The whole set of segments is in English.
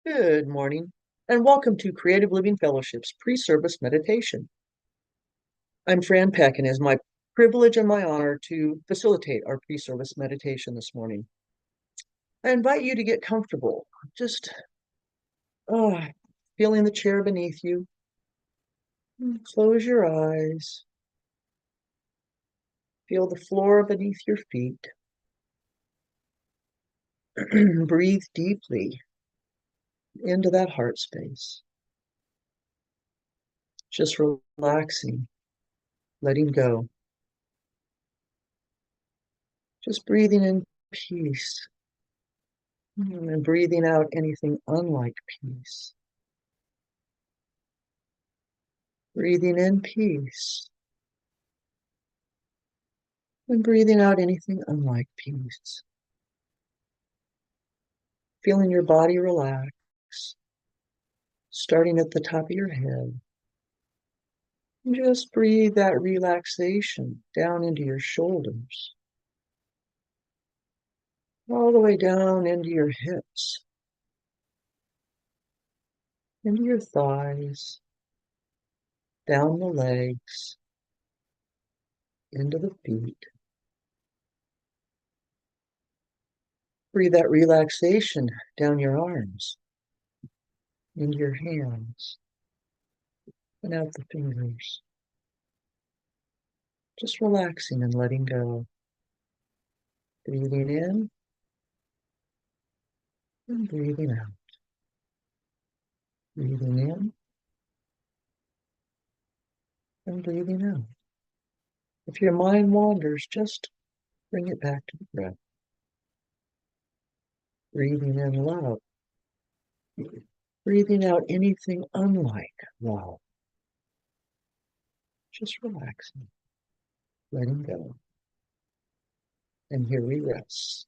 Good morning, and welcome to Creative Living Fellowship's pre-service meditation. I'm Fran Peck, and it is my privilege and my honor to facilitate our pre-service meditation this morning. I invite you to get comfortable, just feeling the chair beneath you. Close your eyes. Feel the floor beneath your feet. Breathe deeply into that heart space. Just relaxing, letting go. Just breathing in peace. And breathing out anything unlike peace. Breathing in peace. And breathing out anything unlike peace. Feeling your body relax. Starting at the top of your head. And just breathe that relaxation down into your shoulders. All the way down into your hips. Into your thighs. Down the legs. Into the feet. Breathe that relaxation down your arms. Into your hands. And out the fingers. Just relaxing and letting go. Breathing in and breathing out. Breathing in and breathing out. If your mind wanders, just bring it back to the breath. Breathing in love. Breathing out anything unlike love. Just relaxing, letting go. And here we rest.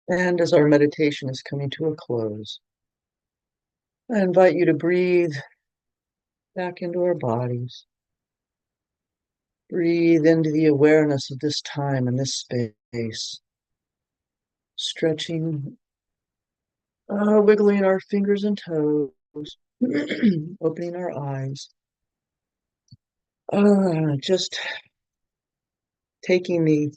And as our meditation is coming to a close, I invite you to breathe back into our bodies. Breathe into the awareness of this time and this space. Stretching, wiggling our fingers and toes, opening our eyes. Just taking the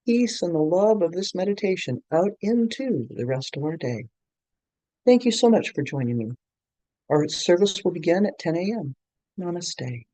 peace and the love of this meditation out into the rest of our day. Thank you so much for joining me. Our service will begin at 10 a.m. Namaste.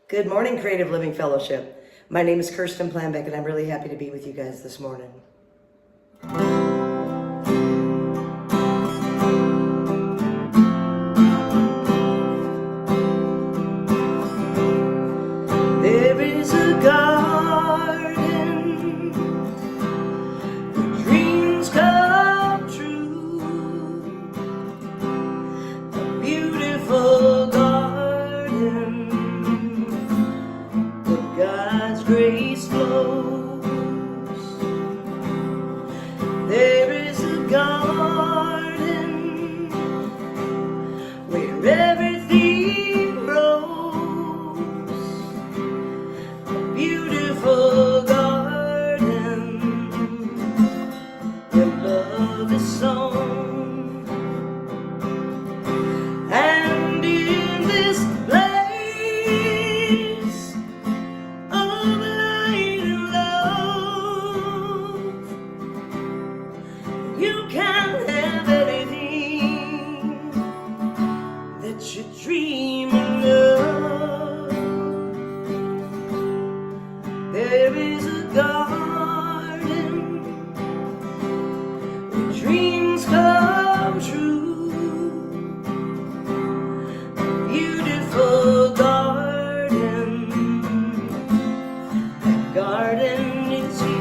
Good morning, Creative Living Fellowship. My name is Kirsten Plambeck, and I'm really happy to be with you guys this morning. There is a garden where dreams come true, a beautiful garden where God's grace flows. There is a garden where everything grows, a beautiful garden where love is sown. And in this place of light and love, you can have anything that you're dreaming of. There is a garden where dreams come true, a beautiful garden. That garden is you.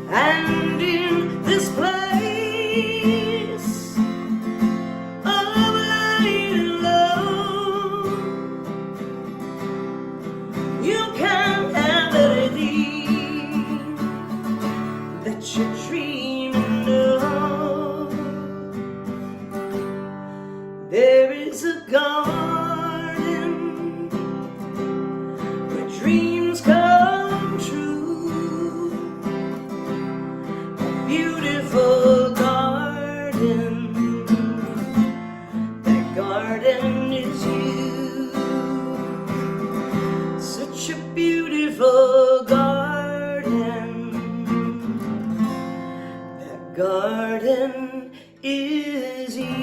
And in this place of light and love, you can have anything that you're dreaming of. There is a garden where dreams come true, a beautiful garden. That garden is you. Such a beautiful garden. That garden is you.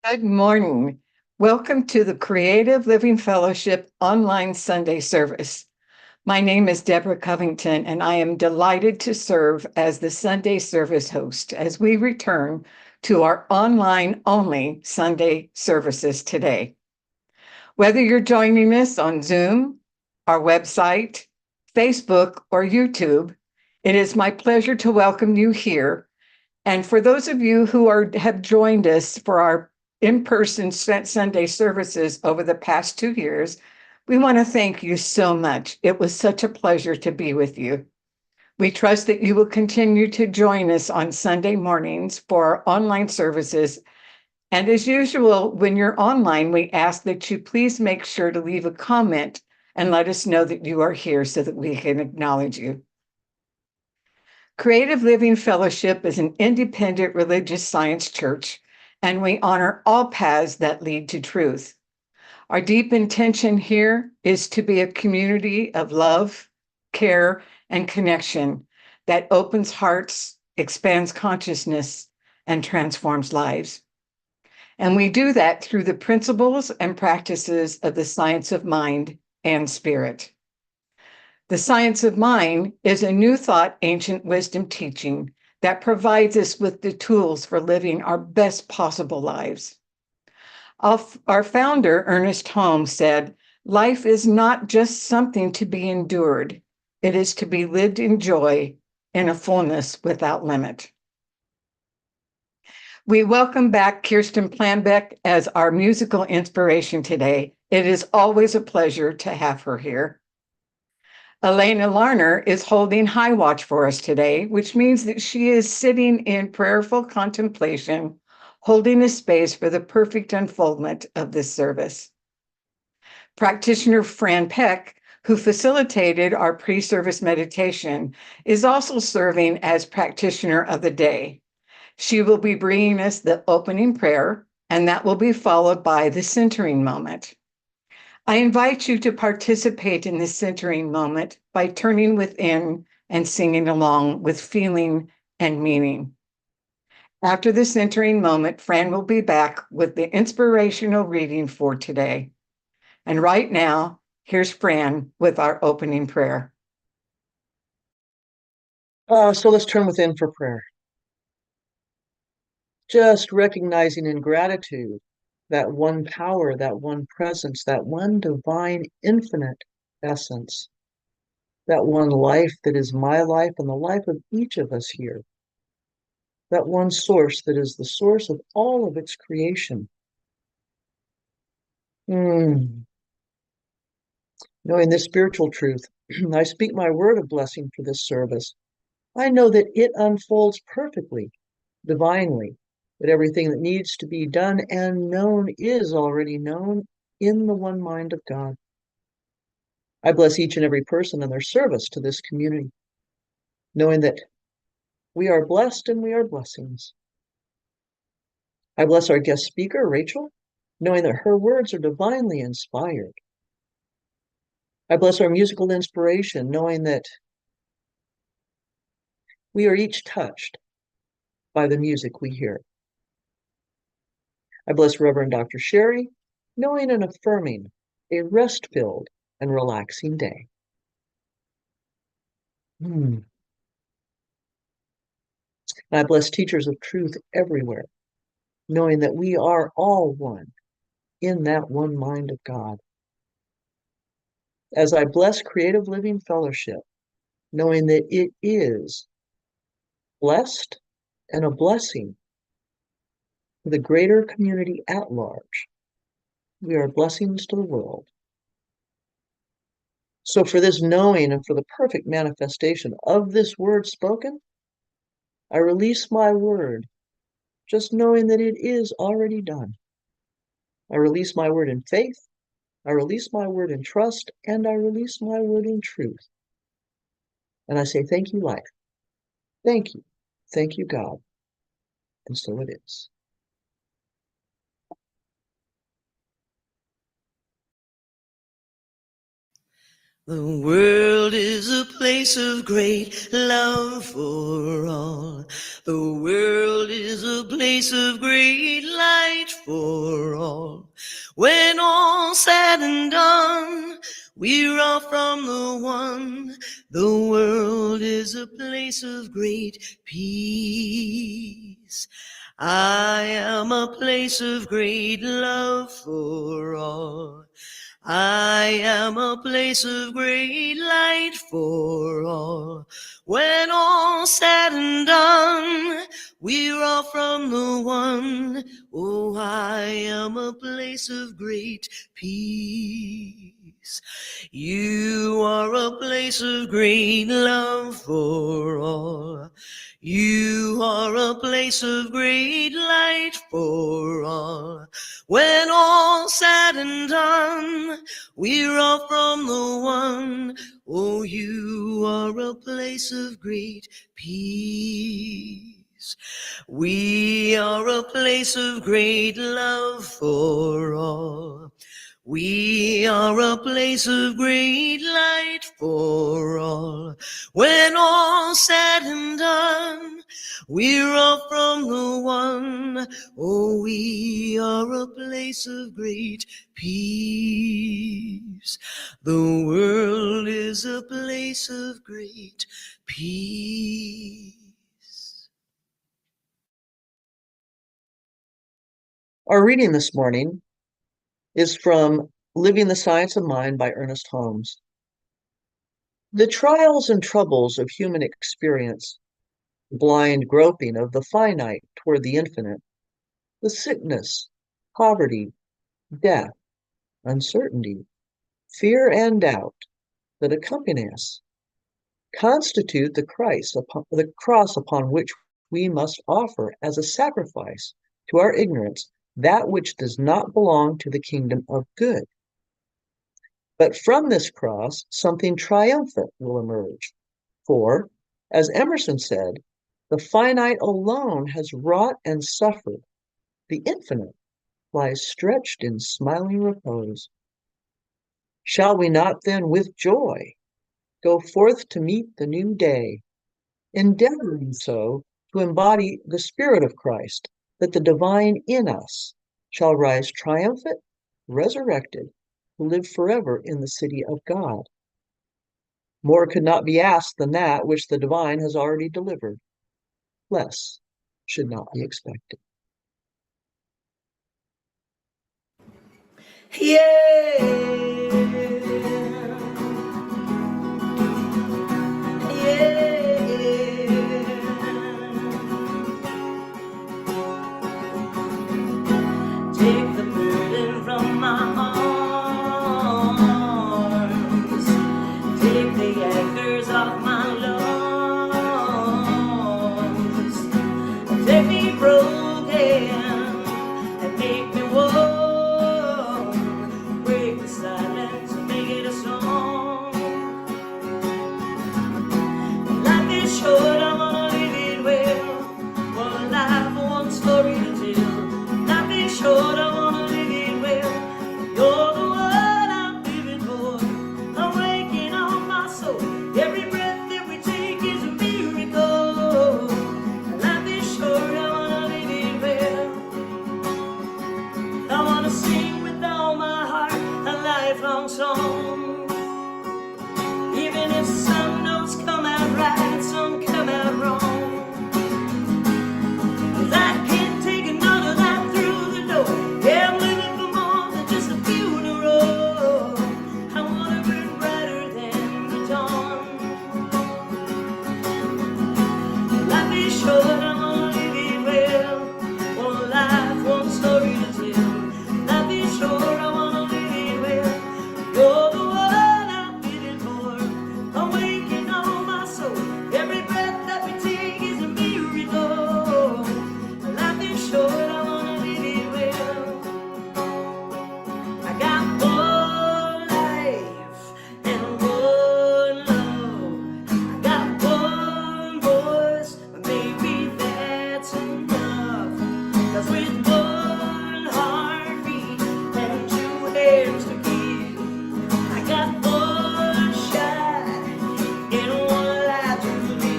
Good morning. Welcome to the Creative Living Fellowship online Sunday service. My name is Deborah Covington, and I am delighted to serve as the Sunday service host as we return to our online-only Sunday services today. Whether you're joining us on Zoom, our website, Facebook, or YouTube, it is my pleasure to welcome you here. And for those of you who have joined us for our in-person Sunday services over the past 2 years, we want to thank you so much. It was such a pleasure to be with you. We trust that you will continue to join us on Sunday mornings for our online services. And as usual, when you're online, we ask that you please make sure to leave a comment and let us know that you are here so that we can acknowledge you. Creative Living Fellowship is an independent religious science church, and we honor all paths that lead to truth. Our deep intention here is to be a community of love, care, and connection that opens hearts, expands consciousness, and transforms lives. And we do that through the principles and practices of the science of mind and spirit. The science of mind is a new thought, ancient wisdom teaching that provides us with the tools for living our best possible lives. Our founder, Ernest Holmes, said, "Life is not just something to be endured. It is to be lived in joy, in a fullness without limit." We welcome back Kirsten Plambeck as our musical inspiration today. It is always a pleasure to have her here. Elena Larner is holding high watch for us today, which means that she is sitting in prayerful contemplation, holding a space for the perfect unfoldment of this service. Practitioner Fran Peck, who facilitated our pre-service meditation, is also serving as practitioner of the day. She will be bringing us the opening prayer, and that will be followed by the centering moment. I invite you to participate in this centering moment by turning within and singing along with feeling and meaning. After the centering moment, Fran will be back with the inspirational reading for today. And right now, here's Fran with our opening prayer. So let's turn within for prayer. Just recognizing in gratitude that one power, that one presence, that one divine infinite essence, that one life that is my life and the life of each of us here, that one source that is the source of all of its creation. Knowing this spiritual truth, I speak my word of blessing for this service. I know that it unfolds perfectly, divinely, that everything that needs to be done and known is already known in the one mind of God. I bless each and every person in their service to this community, knowing that we are blessed and we are blessings. I bless our guest speaker, Rachel, knowing that her words are divinely inspired. I bless our musical inspiration, knowing that we are each touched by the music we hear. I bless Reverend Dr. Sherry, knowing and affirming a rest-filled and relaxing day. And I bless teachers of truth everywhere, knowing that we are all one in that one mind of God. As I bless Creative Living Fellowship, knowing that it is blessed and a blessing for the greater community at large. We are blessings to the world. So for this knowing and for the perfect manifestation of this word spoken, I release my word, just knowing that it is already done. I release my word in faith, I release my word in trust, and I release my word in truth. And I say, thank you, life. Thank you, God. And so it is. The world is a place of great love for all. The world is a place of great light for all. When all's said and done, we're all from the one. The world is a place of great peace. I am a place of great love for all. I am a place of great light for all. When all's said and done, we're all from the one. Oh, I am a place of great peace. You are a place of great love for all. You are a place of great light for all. When all's said and done, we're all from the one. Oh, you are a place of great peace. We are a place of great love for all. We are a place of great light for all. When all's said and done, we're all from the one. Oh, we are a place of great peace. The world is a place of great peace. Our reading this morning is from Living the Science of Mind by Ernest Holmes. The trials and troubles of human experience, blind groping of the finite toward the infinite, the sickness, poverty, death, uncertainty, fear, and doubt that accompany us, constitute the cross upon which we must offer as a sacrifice to our ignorance that which does not belong to the kingdom of good. But from this cross, something triumphant will emerge. For, as Emerson said, the finite alone has wrought and suffered. The infinite lies stretched in smiling repose. Shall we not then with joy go forth to meet the new day, endeavoring so to embody the Spirit of Christ, that the divine in us shall rise triumphant, resurrected, to live forever in the city of God? More could not be asked than that which the divine has already delivered. Less should not be expected. Take the burden from my arms. Take the anchors off my lungs. Take me broken and make me whole. Break the silence and make it a song. Life is short, I wanna live it well. One life, one story to tell. Life is short, I wanna live it well. You're the one I'm living for. I'm waking on my soul. Every breath that we take is a miracle. Life is short, I wanna live it well. I wanna sing with all my heart a lifelong song. Even if some notes come out right, some come out wrong. 'Cause I can't take another life through the door. Yeah, I'm living for more than just a funeral. I wanna burn brighter than the dawn. Life is short, I wanna live it well. One life, one story to tell. Life is short, I wanna live it well. You're the one I'm living for. I'm waking on my soul. Every breath that we take is a miracle. Life is short, I wanna live it well. I got one life and one love. I got one voice, maybe that's enough. 'Cause with one heartbeat and two hands to give, I got one shot and one life to live.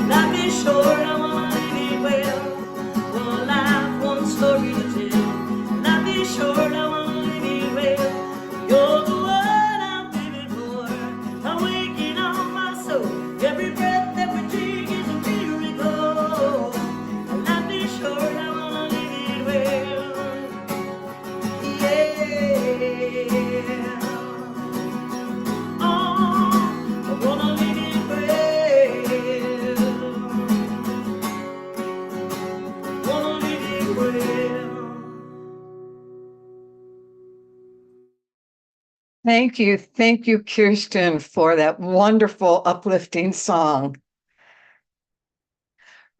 Life is short, I wanna live it well. One life, one story to tell. Life is short, I wanna live it well. You're the one I'm living for. I'm waking on my soul. Every breath that we take is a miracle. Life is short, I wanna live it well. Oh, I wanna live it well. Wanna live it well. Thank you, Kirsten, for that wonderful, uplifting song.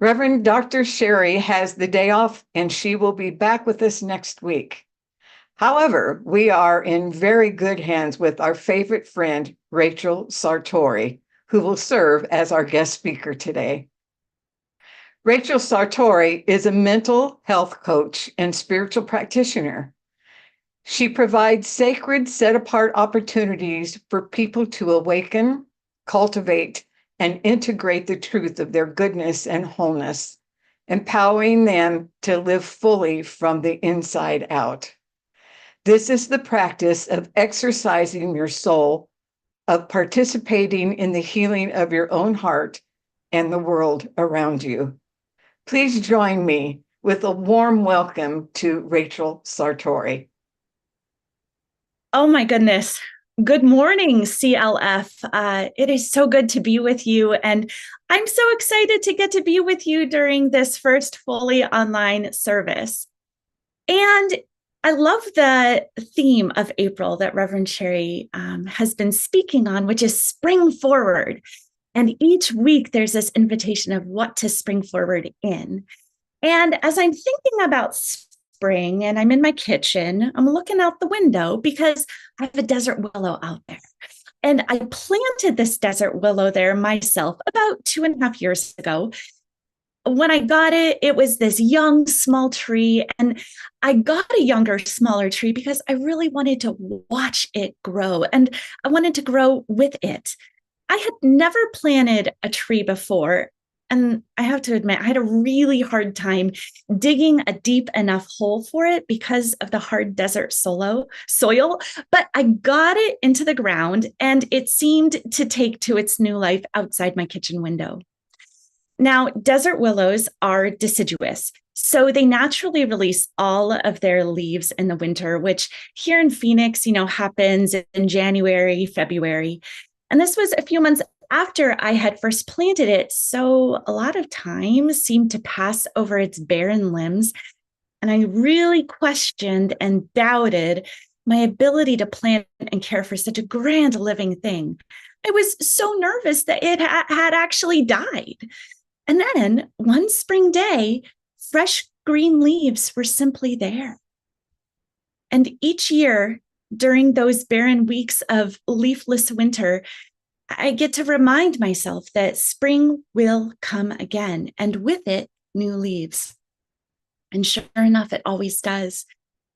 Reverend Dr. Sherry has the day off, and she will be back with us next week. However, we are in very good hands with our favorite friend, Rachel Sartori, who will serve as our guest speaker today. Rachel Sartori is a mental health coach and spiritual practitioner. She provides sacred, set-apart opportunities for people to awaken, cultivate, and integrate the truth of their goodness and wholeness, empowering them to live fully from the inside out. This is the practice of exercising your soul, of participating in the healing of your own heart and the world around you. Please join me with a warm welcome to Rachel Sartori. Oh my goodness. Good morning, CLF. It is so good to be with you. And I'm so excited to get to be with you during this first fully online service. And I love the theme of April that Reverend Sherry has been speaking on, which is spring forward. And each week there's this invitation of what to spring forward in. And as I'm thinking about spring and I'm in my kitchen, I'm looking out the window because I have a desert willow out there. And I planted this desert willow there myself about 2.5 years ago. When I got it, it was this young, small tree. And I got a younger, smaller tree because I really wanted to watch it grow and I wanted to grow with it. I had never planted a tree before. And I have to admit, I had a really hard time digging a deep enough hole for it because of the hard desert soil. But I got it into the ground and it seemed to take to its new life outside my kitchen window. Now, desert willows are deciduous, so they naturally release all of their leaves in the winter, which here in Phoenix, happens in January, February. And this was a few months after I had first planted it, so a lot of time seemed to pass over its barren limbs, and I really questioned and doubted my ability to plant and care for such a grand living thing. I was so nervous that it had actually died. And then one spring day, fresh green leaves were simply there. And each year, during those barren weeks of leafless winter, I get to remind myself that spring will come again, and with it, new leaves. And sure enough, it always does.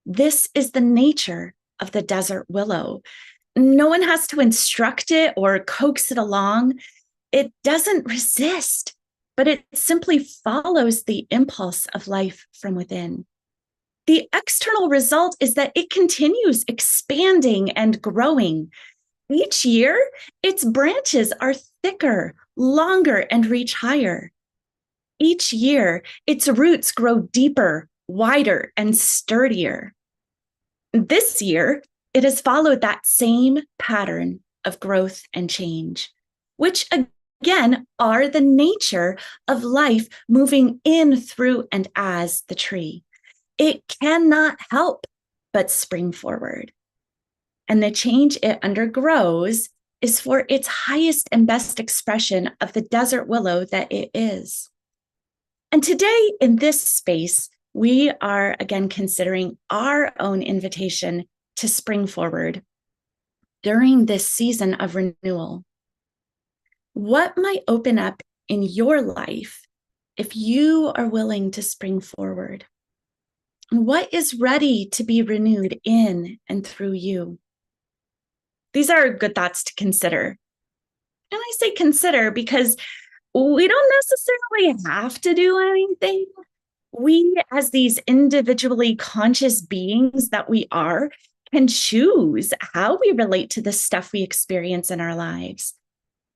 This is the nature of the desert willow. No one has to instruct it or coax it along. It doesn't resist, but it simply follows the impulse of life from within. The external result is that it continues expanding and growing. Each year, its branches are thicker, longer, and reach higher. Each year, its roots grow deeper, wider, and sturdier. This year, it has followed that same pattern of growth and change, which again, are the nature of life moving in, through, and as the tree. It cannot help but spring forward. And the change it undergoes is for its highest and best expression of the desert willow that it is. And today in this space, we are again considering our own invitation to spring forward during this season of renewal. What might open up in your life if you are willing to spring forward? And what is ready to be renewed in and through you? These are good thoughts to consider. And I say consider because we don't necessarily have to do anything. We, as these individually conscious beings that we are, can choose how we relate to the stuff we experience in our lives.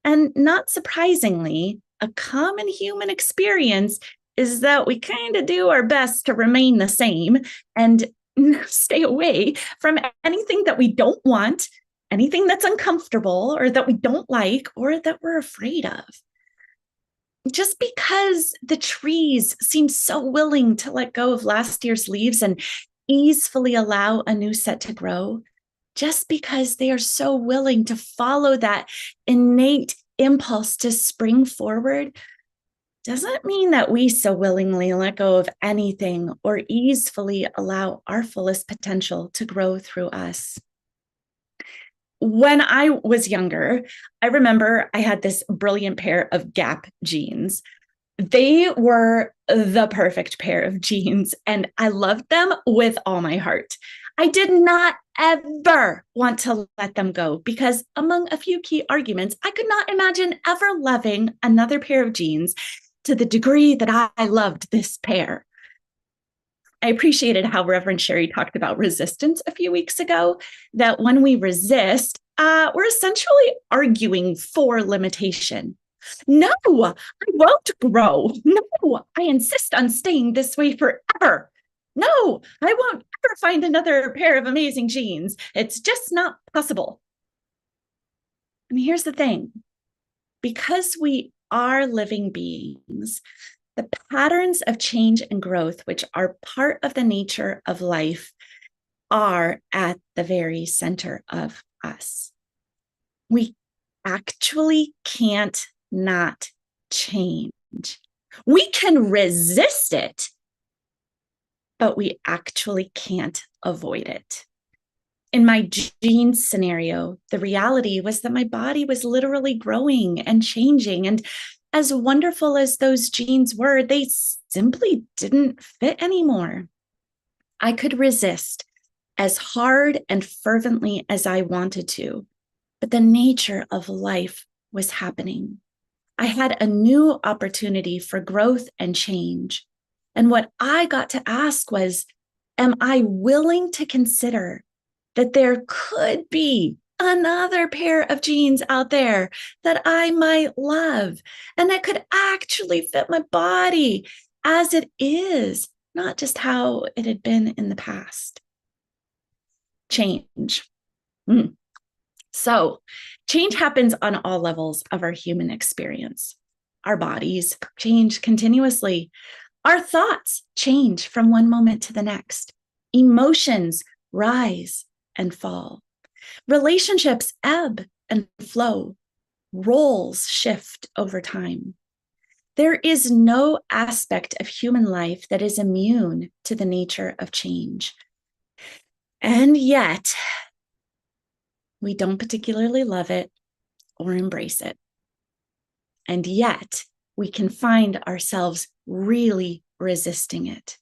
And not surprisingly, a common human experience is that we kind of do our best to remain the same and stay away from anything that we don't want, anything that's uncomfortable or that we don't like or that we're afraid of. Just because the trees seem so willing to let go of last year's leaves and easily allow a new set to grow, just because they are so willing to follow that innate impulse to spring forward, doesn't mean that we so willingly let go of anything or easily allow our fullest potential to grow through us. When I was younger, I remember I had this brilliant pair of Gap jeans. They were the perfect pair of jeans, and I loved them with all my heart. I did not ever want to let them go because, among a few key arguments, I could not imagine ever loving another pair of jeans to the degree that I loved this pair. I appreciated how Reverend Sherry talked about resistance a few weeks ago, that when we resist, we're essentially arguing for limitation. No, I won't grow. No, I insist on staying this way forever. No, I won't ever find another pair of amazing jeans. It's just not possible. And here's the thing. Because we are living beings, the patterns of change and growth, which are part of the nature of life, are at the very center of us. We actually can't not change. We can resist it, but we actually can't avoid it. In my genes scenario, the reality was that my body was literally growing and changing. And as wonderful as those genes were, they simply didn't fit anymore. I could resist as hard and fervently as I wanted to, but the nature of life was happening. I had a new opportunity for growth and change. And what I got to ask was, am I willing to consider that there could be another pair of genes out there that I might love and that could actually fit my body as it is, not just how it had been in the past? Change. So change happens on all levels of our human experience. Our bodies change continuously. Our thoughts change from one moment to the next. Emotions rise and fall. Relationships ebb and flow. Roles shift over time. There is no aspect of human life that is immune to the nature of change. And yet, we don't particularly love it or embrace it. And yet, we can find ourselves really resisting it,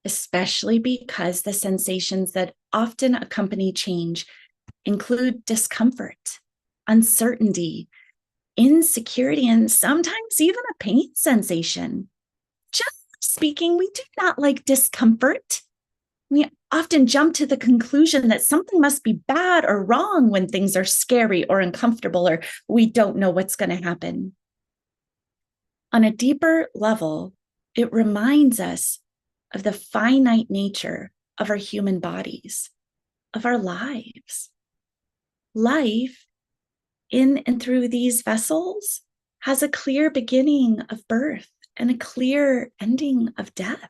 especially because the sensations that often accompany change include discomfort, uncertainty, insecurity, and sometimes even a pain sensation. Generally speaking, we do not like discomfort. We often jump to the conclusion that something must be bad or wrong when things are scary or uncomfortable, or we don't know what's going to happen. On a deeper level, it reminds us of the finite nature of our human bodies, of our lives. Life in and through these vessels has a clear beginning of birth and a clear ending of death.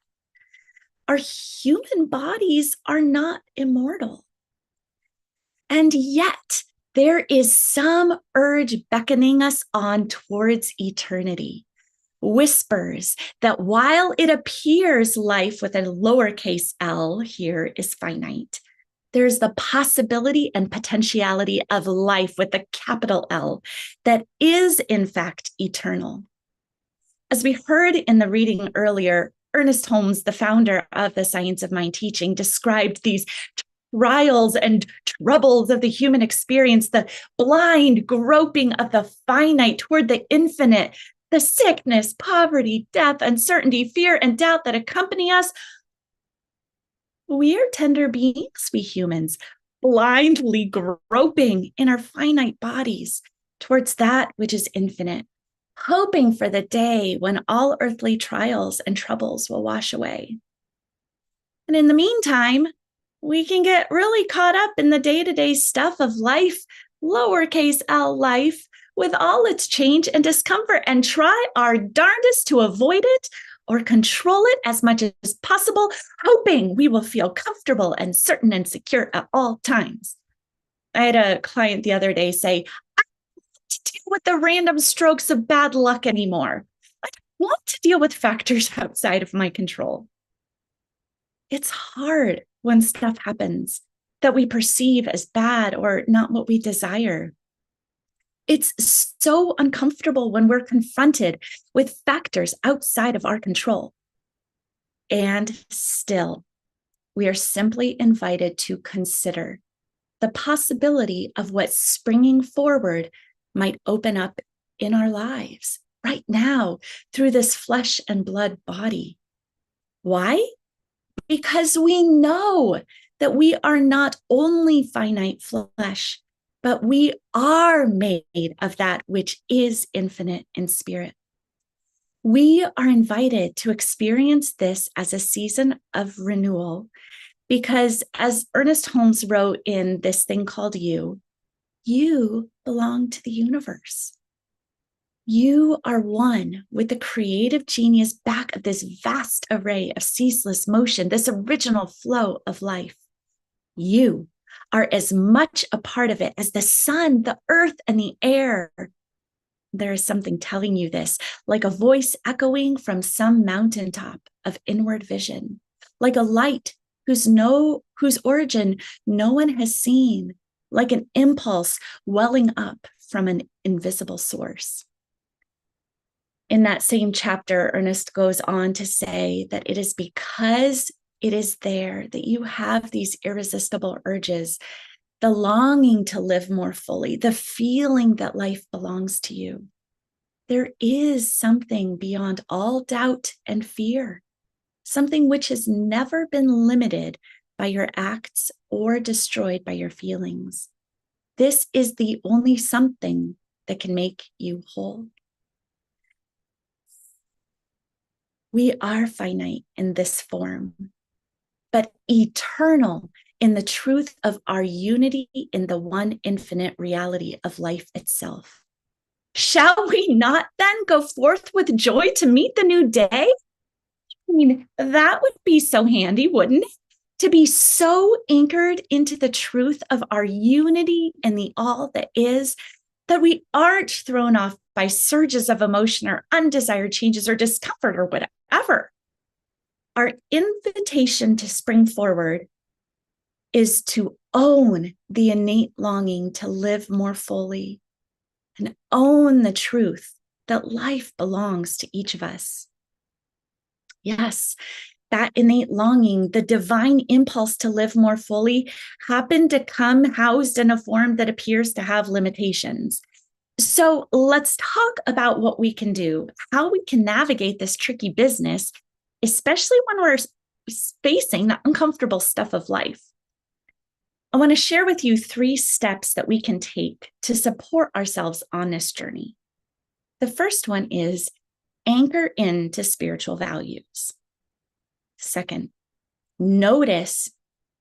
Our human bodies are not immortal. And yet, there is some urge beckoning us on towards eternity. Whispers that while it appears life with a lowercase l here is finite, there's the possibility and potentiality of life with a capital L that is, in fact, eternal. As we heard in the reading earlier, Ernest Holmes, the founder of the Science of Mind teaching, described these trials and troubles of the human experience, the blind groping of the finite toward the infinite, the sickness, poverty, death, uncertainty, fear, and doubt that accompany us. We are tender beings, we humans, blindly groping in our finite bodies towards that which is infinite, hoping for the day when all earthly trials and troubles will wash away. And in the meantime, we can get really caught up in the day-to-day stuff of life, lowercase l life, with all its change and discomfort, and try our darndest to avoid it or control it as much as possible, hoping we will feel comfortable and certain and secure at all times. I had a client the other day say, I don't want to deal with the random strokes of bad luck anymore. I don't want to deal with factors outside of my control. It's hard when stuff happens that we perceive as bad or not what we desire. It's so uncomfortable when we're confronted with factors outside of our control. And still, we are simply invited to consider the possibility of what springing forward might open up in our lives right now through this flesh and blood body. Why? Because we know that we are not only finite flesh, but we are made of that which is infinite in spirit. We are invited to experience this as a season of renewal because, as Ernest Holmes wrote in this thing called You belong to the universe. You are one with the creative genius back of this vast array of ceaseless motion, this original flow of life. You are as much a part of it as the sun, the earth, and the air. There is something telling you this, like a voice echoing from some mountaintop of inward vision, like a light whose origin no one has seen, like an impulse welling up from an invisible source. In that same chapter, Ernest goes on to say that it is because it is there that you have these irresistible urges, the longing to live more fully, the feeling that life belongs to you. There is something beyond all doubt and fear, something which has never been limited by your acts or destroyed by your feelings. This is the only something that can make you whole. We are finite in this form, but eternal in the truth of our unity in the one infinite reality of life itself. Shall we not then go forth with joy to meet the new day? I mean, that would be so handy, wouldn't it? To be so anchored into the truth of our unity and the all that is, that we aren't thrown off by surges of emotion or undesired changes or discomfort or whatever. Our invitation to spring forward is to own the innate longing to live more fully and own the truth that life belongs to each of us. Yes, that innate longing, the divine impulse to live more fully, happened to come housed in a form that appears to have limitations. So let's talk about what we can do, how we can navigate this tricky business, especially when we're facing the uncomfortable stuff of life. I want to share with you 3 steps that we can take to support ourselves on this journey. The first one is anchor into spiritual values. Second, notice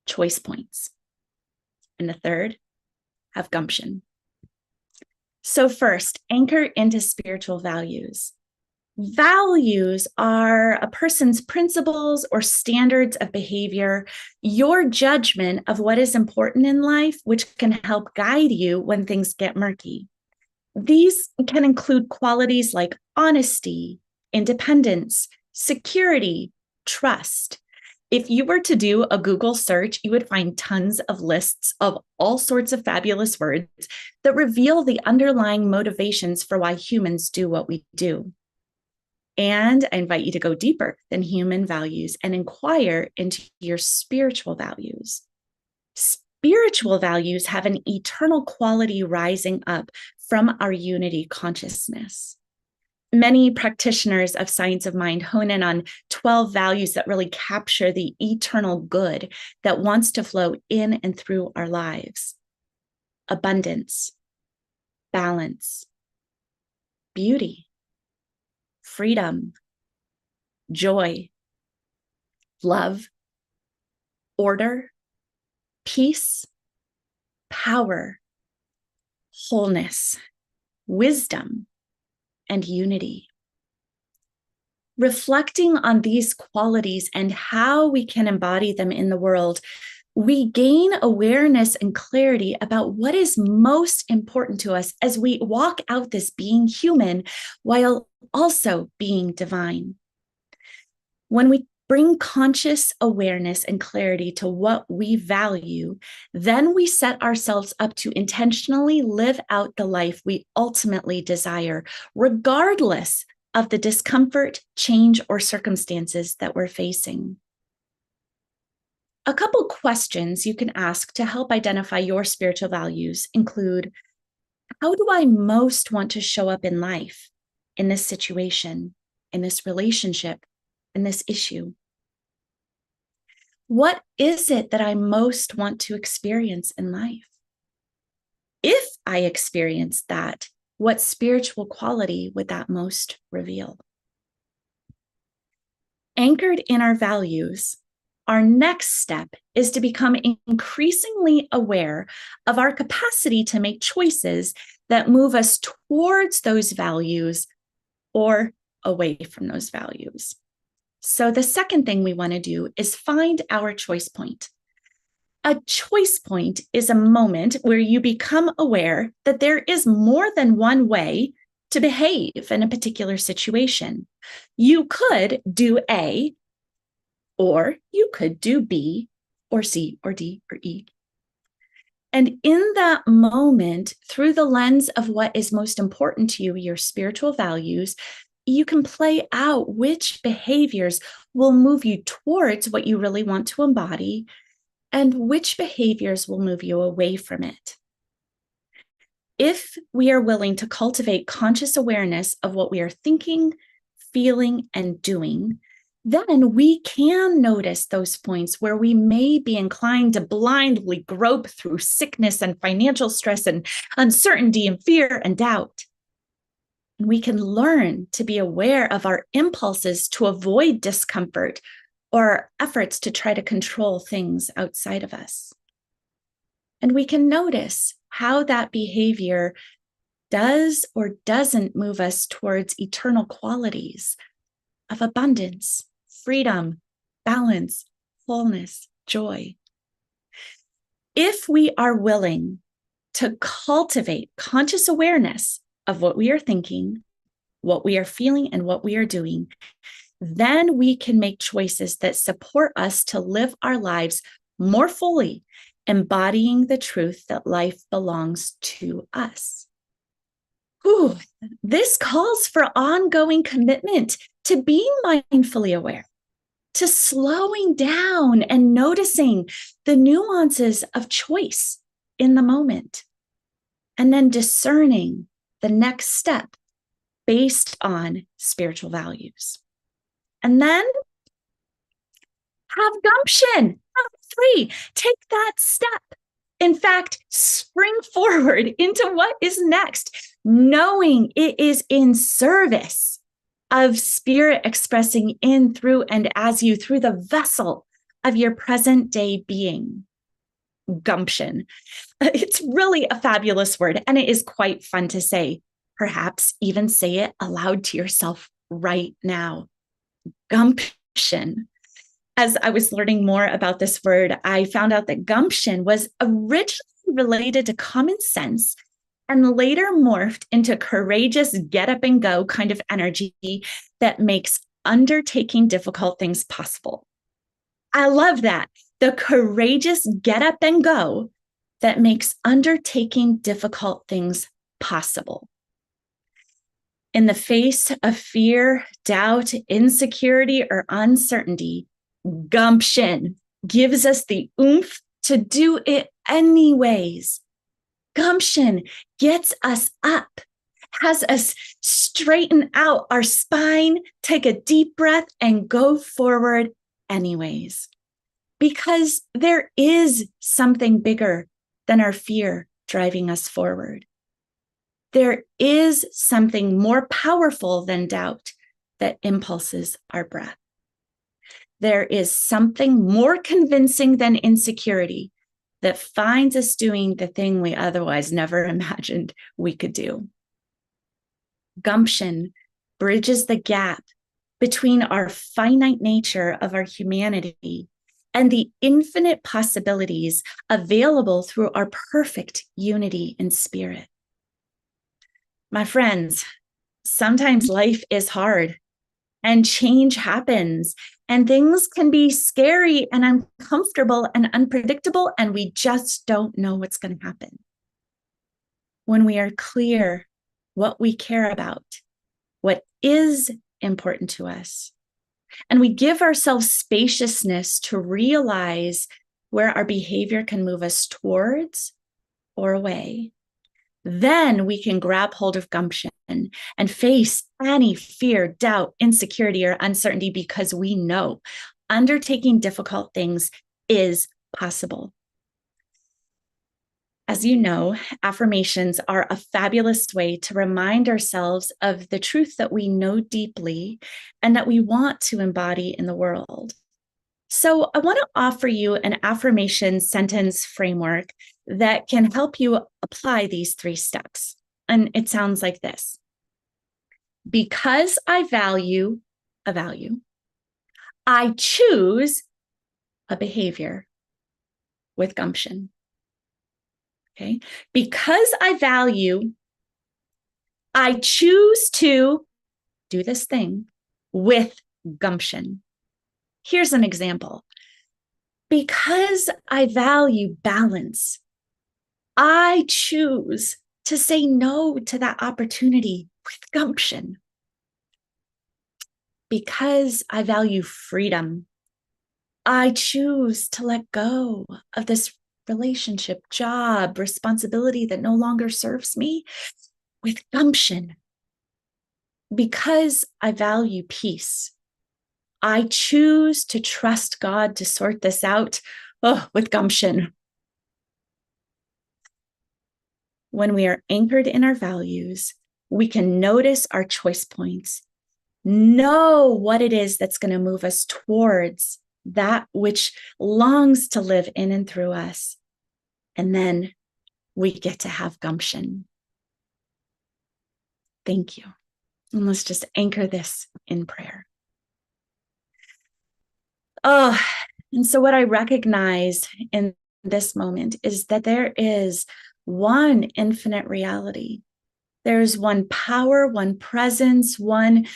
choice points. And the third, have gumption. So first, anchor into spiritual values. Values are a person's principles or standards of behavior, your judgment of what is important in life, which can help guide you when things get murky. These can include qualities like honesty, independence, security, trust. If you were to do a Google search, you would find tons of lists of all sorts of fabulous words that reveal the underlying motivations for why humans do what we do. And I invite you to go deeper than human values and inquire into your spiritual values. Spiritual values have an eternal quality rising up from our unity consciousness. Many practitioners of science of mind hone in on 12 values that really capture the eternal good that wants to flow in and through our lives. Abundance, balance, beauty, freedom, joy, love, order, peace, power, wholeness, wisdom, and unity. Reflecting on these qualities and how we can embody them in the world, we gain awareness and clarity about what is most important to us as we walk out this being human while also being divine. When we bring conscious awareness and clarity to what we value, then we set ourselves up to intentionally live out the life we ultimately desire, regardless of the discomfort, change, or circumstances that we're facing. A couple questions you can ask to help identify your spiritual values include, how do I most want to show up in life, in this situation, in this relationship, in this issue? What is it that I most want to experience in life? If I experience that, what spiritual quality would that most reveal? Anchored in our values, our next step is to become increasingly aware of our capacity to make choices that move us towards those values or away from those values. So the second thing we want to do is find our choice point. A choice point is a moment where you become aware that there is more than one way to behave in a particular situation. You could do A, or you could do B, or C, or D, or E. And in that moment, through the lens of what is most important to you, your spiritual values, you can play out which behaviors will move you towards what you really want to embody and which behaviors will move you away from it. If we are willing to cultivate conscious awareness of what we are thinking, feeling, and doing, then we can notice those points where we may be inclined to blindly grope through sickness and financial stress and uncertainty and fear and doubt. And we can learn to be aware of our impulses to avoid discomfort or efforts to try to control things outside of us. And we can notice how that behavior does or doesn't move us towards eternal qualities of abundance, freedom, balance, wholeness, joy. If we are willing to cultivate conscious awareness of what we are thinking, what we are feeling, and what we are doing, then we can make choices that support us to live our lives more fully, embodying the truth that life belongs to us. Ooh, this calls for ongoing commitment to being mindfully aware, to slowing down and noticing the nuances of choice in the moment, and then discerning the next step based on spiritual values. And then have gumption. 3, take that step. In fact, spring forward into what is next, knowing it is in service of spirit expressing in, through, and as you through the vessel of your present day being. Gumption. It's really a fabulous word, and it is quite fun to say. Perhaps even say it aloud to yourself right now. Gumption. As I was learning more about this word, I found out that gumption was originally related to common sense and later morphed into courageous get up and go kind of energy that makes undertaking difficult things possible. I love that. The courageous get up and go that makes undertaking difficult things possible. In the face of fear, doubt, insecurity, or uncertainty, gumption gives us the oomph to do it anyways. Gumption gets us up, has us straighten out our spine, take a deep breath, and go forward anyways. Because there is something bigger than our fear driving us forward. There is something more powerful than doubt that impulses our breath. There is something more convincing than insecurity that finds us doing the thing we otherwise never imagined we could do. Gumption bridges the gap between our finite nature of our humanity and the infinite possibilities available through our perfect unity in spirit. My friends, sometimes life is hard and change happens and things can be scary and uncomfortable and unpredictable, and we just don't know what's going to happen. When we are clear what we care about, what is important to us, and we give ourselves spaciousness to realize where our behavior can move us towards or away, then we can grab hold of gumption and face any fear, doubt, insecurity, or uncertainty because we know undertaking difficult things is possible. As you know, affirmations are a fabulous way to remind ourselves of the truth that we know deeply and that we want to embody in the world. So I want to offer you an affirmation sentence framework that can help you apply these 3 steps. And it sounds like this. Because I value a value, I choose a behavior. with gumption. Okay. Because I value, I choose to do this thing with gumption. Here's an example. Because I value balance, I choose to say no to that opportunity with gumption. Because I value freedom, I choose to let go of this relationship, job, responsibility that no longer serves me with gumption. Because I value peace, I choose to trust God to sort this out with gumption. When we are anchored in our values, we can notice our choice points, know what it is that's going to move us towards that which longs to live in and through us. And then we get to have gumption. Thank you. And let's just anchor this in prayer. Oh, and so what I recognize in this moment is that there is one infinite reality. There's one power, one presence, one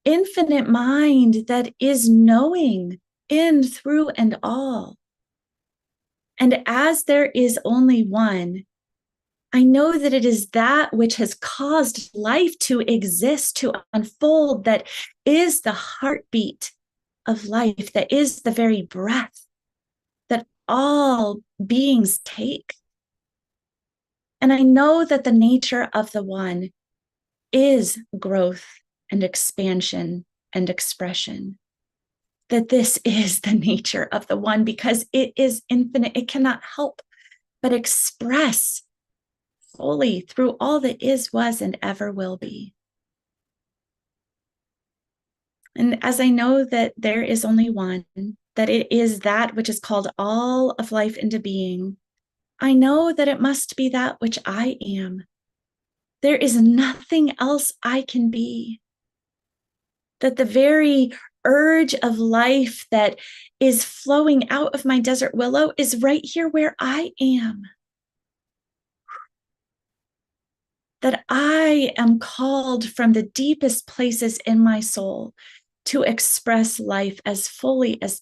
infinite mind that is knowing in, through, and all. And as there is only one, I know that it is that which has caused life to exist, to unfold, that is the heartbeat of life, that is the very breath that all beings take. And I know that the nature of the one is growth and expansion and expression. That this is the nature of the one because it is infinite. It cannot help but express fully through all that is, was, and ever will be. And as I know that there is only one, that it is that which is called all of life into being, I know that it must be that which I am. There is nothing else I can be. That the very urge of life that is flowing out of my desert willow is right here where I am. That I am called from the deepest places in my soul to express life as fully as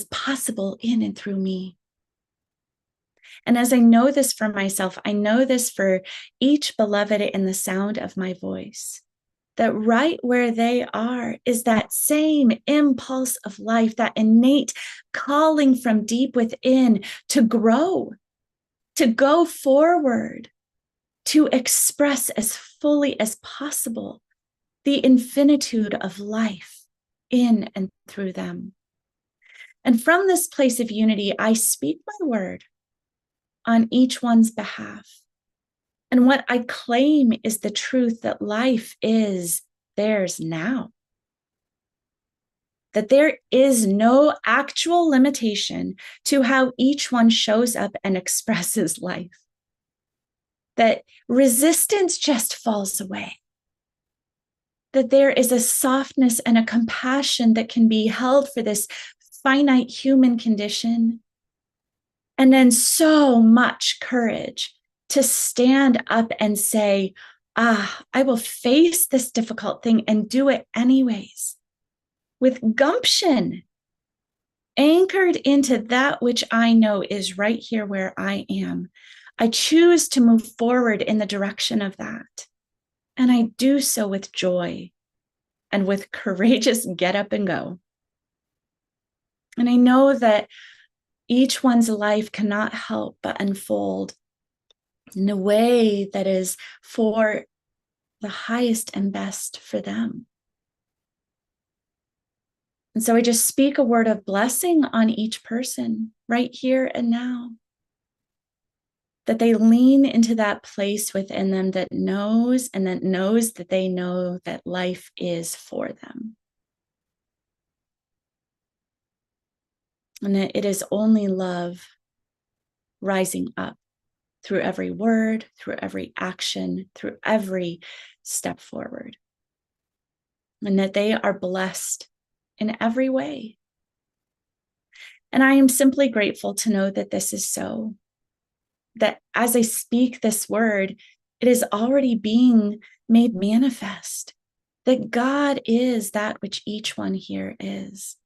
possible in and through me. And as I know this for myself, I know this for each beloved in the sound of my voice, that right where they are is that same impulse of life, that innate calling from deep within to grow, to go forward, to express as fully as possible the infinitude of life in and through them. And from this place of unity, I speak my word on each one's behalf. And what I claim is the truth that life is theirs now. That there is no actual limitation to how each one shows up and expresses life. That resistance just falls away. That there is a softness and a compassion that can be held for this finite human condition. And then so much courage to stand up and say, I will face this difficult thing and do it anyways. With gumption, anchored into that which I know is right here where I am. I choose to move forward in the direction of that. And I do so with joy and with courageous get up and go. And I know that each one's life cannot help but unfold in a way that is for the highest and best for them. And so I just speak a word of blessing on each person right here and now. That they lean into that place within them that knows that they know that life is for them. And that it is only love rising up through every word, through every action, through every step forward. And that they are blessed in every way. And I am simply grateful to know that this is so, that as I speak this word, it is already being made manifest, that God is that which each one here is.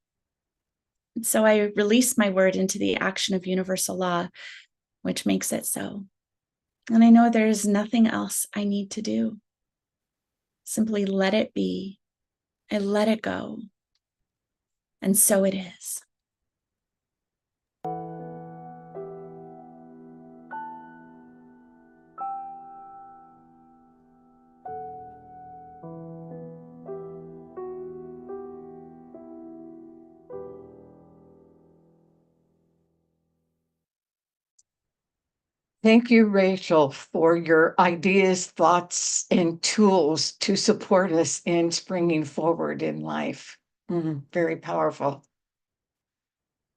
And so I release my word into the action of universal law, which makes it so. And I know there is nothing else I need to do. Simply let it be. I let it go. And so it is. Thank you, Rachel, for your ideas, thoughts, and tools to support us in springing forward in life. Very powerful.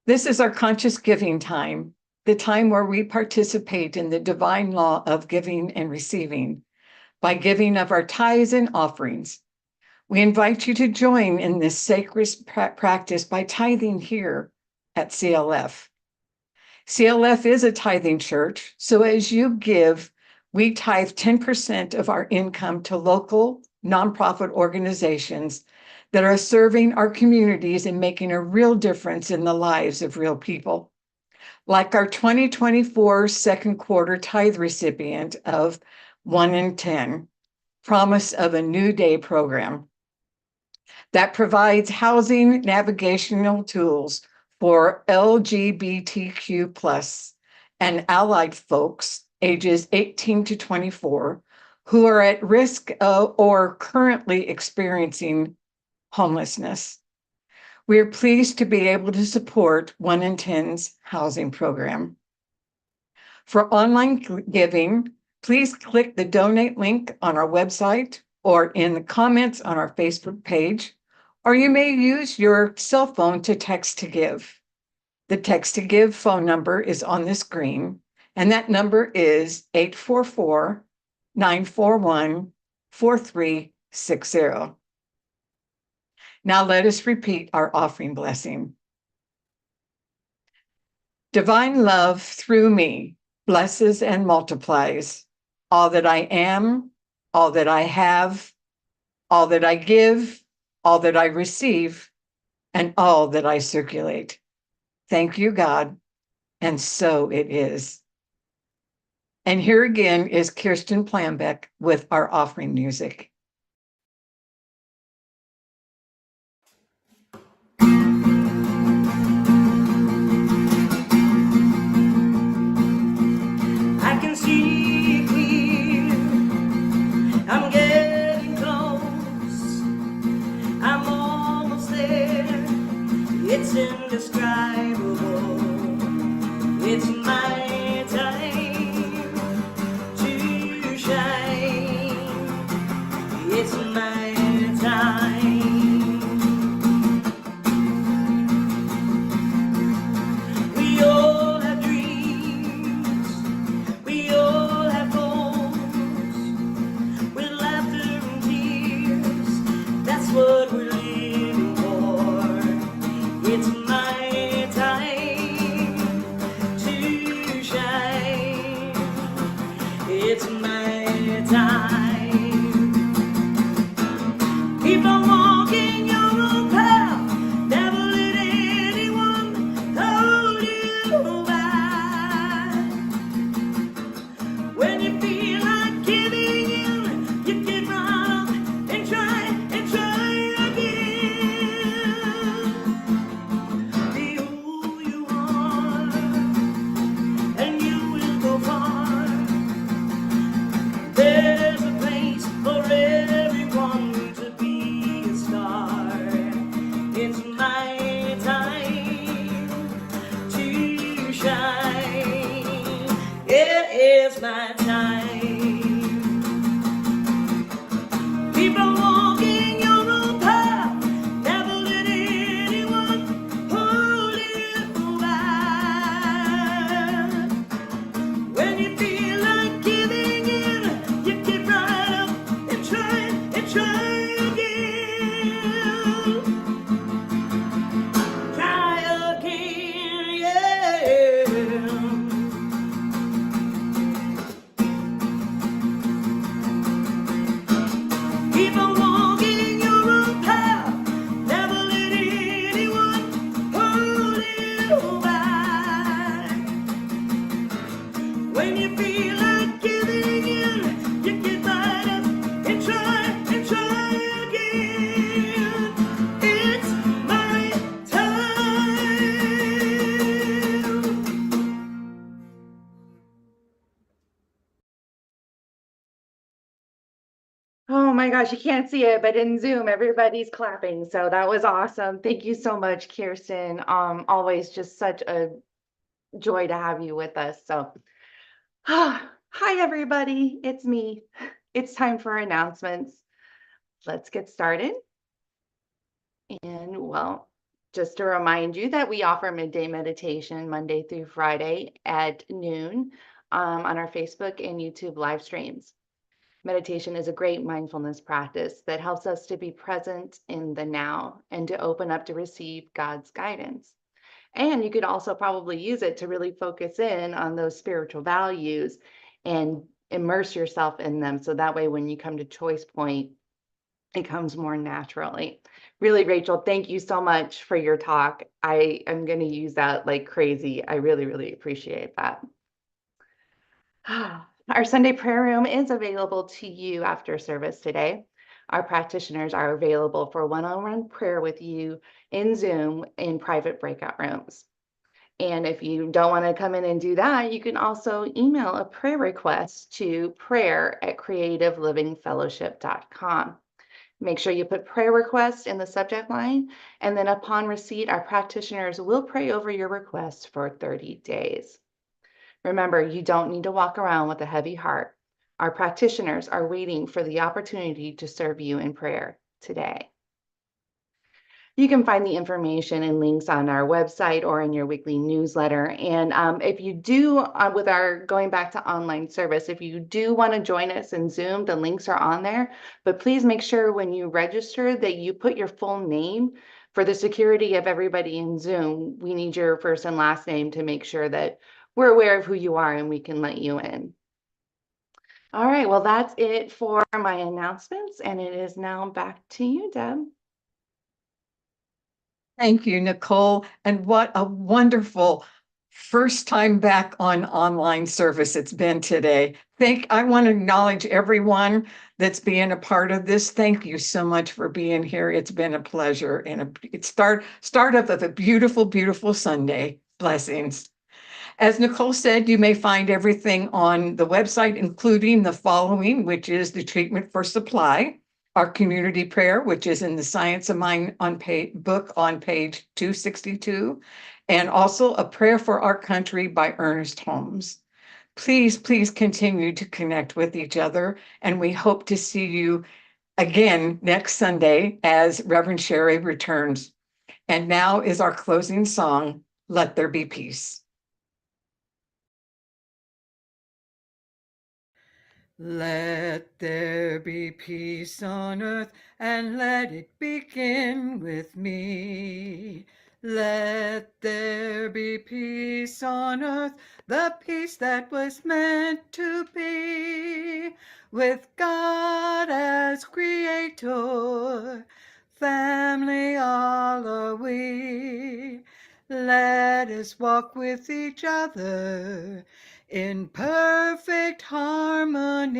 This is our conscious giving time, the time where we participate in the divine law of giving and receiving by giving of our tithes and offerings. We invite you to join in this sacred practice by tithing here at CLF. CLF is a tithing church, so as you give, we tithe 10% of our income to local nonprofit organizations that are serving our communities and making a real difference in the lives of real people. Like our 2024 second quarter tithe recipient of 1 in 10, Promise of a New Day program that provides housing navigational tools for LGBTQ plus and allied folks ages 18 to 24 who are at risk of or currently experiencing homelessness. We are pleased to be able to support 1 in 10's housing program. For online giving, please click the donate link on our website or in the comments on our Facebook page, or you may use your cell phone to text to give. The text to give phone number is on the screen, and that number is 844-941-4360. Now let us repeat our offering blessing. Divine love through me blesses and multiplies all that I am, all that I have, all that I give, all that I receive, and all that I circulate. Thank you, God, and so it is. And here again is Kirsten Plambeck with our offering music. I can see clear, I'm getting close, I'm almost there, it's indescribable, it's my time to shine, it's my time. We all have dreams, we all have goals, with laughter and tears, that's what we're living for. It's my time to shine, it's my time. Keep on walking your own path, never let anyone hold you back. When you feel like giving in, you get right up and try again. Be who you are, and you will go far. There's a place for everyone to be a star. It's my time to shine. It is my time. Keep on walking your own path, never let anyone hold you back. When you feel like giving in, you get right up and try again. Try again, my gosh, you can't see it, but in Zoom, everybody's clapping. So that was awesome. Thank you so much, Kirsten. Always just such a joy to have you with us. So, hi, everybody. It's me. It's time for announcements. Let's get started. And well, just to remind you that we offer midday meditation Monday through Friday at noon on our Facebook and YouTube live streams. Meditation is a great mindfulness practice that helps us to be present in the now and to open up to receive God's guidance. And you could also probably use it to really focus in on those spiritual values and immerse yourself in them. So that way, when you come to choice point, it comes more naturally. Really, Rachel, thank you so much for your talk. I am going to use that like crazy. I really, really appreciate that. Our Sunday prayer room is available to you after service today. Our practitioners are available for one-on-one prayer with you in Zoom in private breakout rooms. And if you don't want to come in and do that, you can also email a prayer request to prayer@creativelivingfellowship.com. Make sure you put prayer request in the subject line, and then upon receipt, our practitioners will pray over your request for 30 days. Remember, you don't need to walk around with a heavy heart. Our practitioners are waiting for the opportunity to serve you in prayer today. You can find the information and links on our website or in your weekly newsletter. And if you do, with our going back to online service, if you do want to join us in Zoom, the links are on there. But please make sure when you register that you put your full name. For the security of everybody in Zoom, we need your first and last name to make sure that we're aware of who you are and we can let you in. All right, well, that's it for my announcements, and it is now back to you, Deb. Thank you, Nicole. And what a wonderful first time back on online service it's been today. I want to acknowledge everyone that's being a part of this. Thank you so much for being here. It's been a pleasure and it start up of a beautiful, beautiful Sunday. Blessings. As Nicole said, you may find everything on the website, including the following, which is the treatment for supply, our community prayer, which is in the Science of Mind book on page 262, and also a prayer for our country by Ernest Holmes. Please, please continue to connect with each other, and we hope to see you again next Sunday as Reverend Sherry returns. And now is our closing song, Let There Be Peace. Let there be peace on earth, and let it begin with me. Let there be peace on earth, the peace that was meant to be. With God as creator, family all are we. Let us walk with each other in perfect harmony.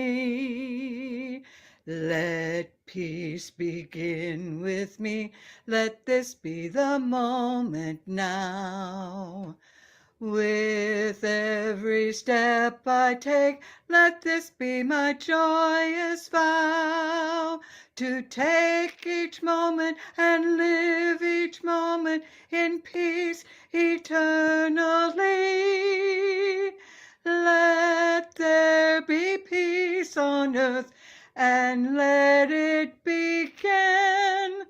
Let peace begin with me. Let this be the moment now. With every step I take, let this be my joyous vow, to take each moment and live each moment in peace eternally. Let there be peace on earth, and let it begin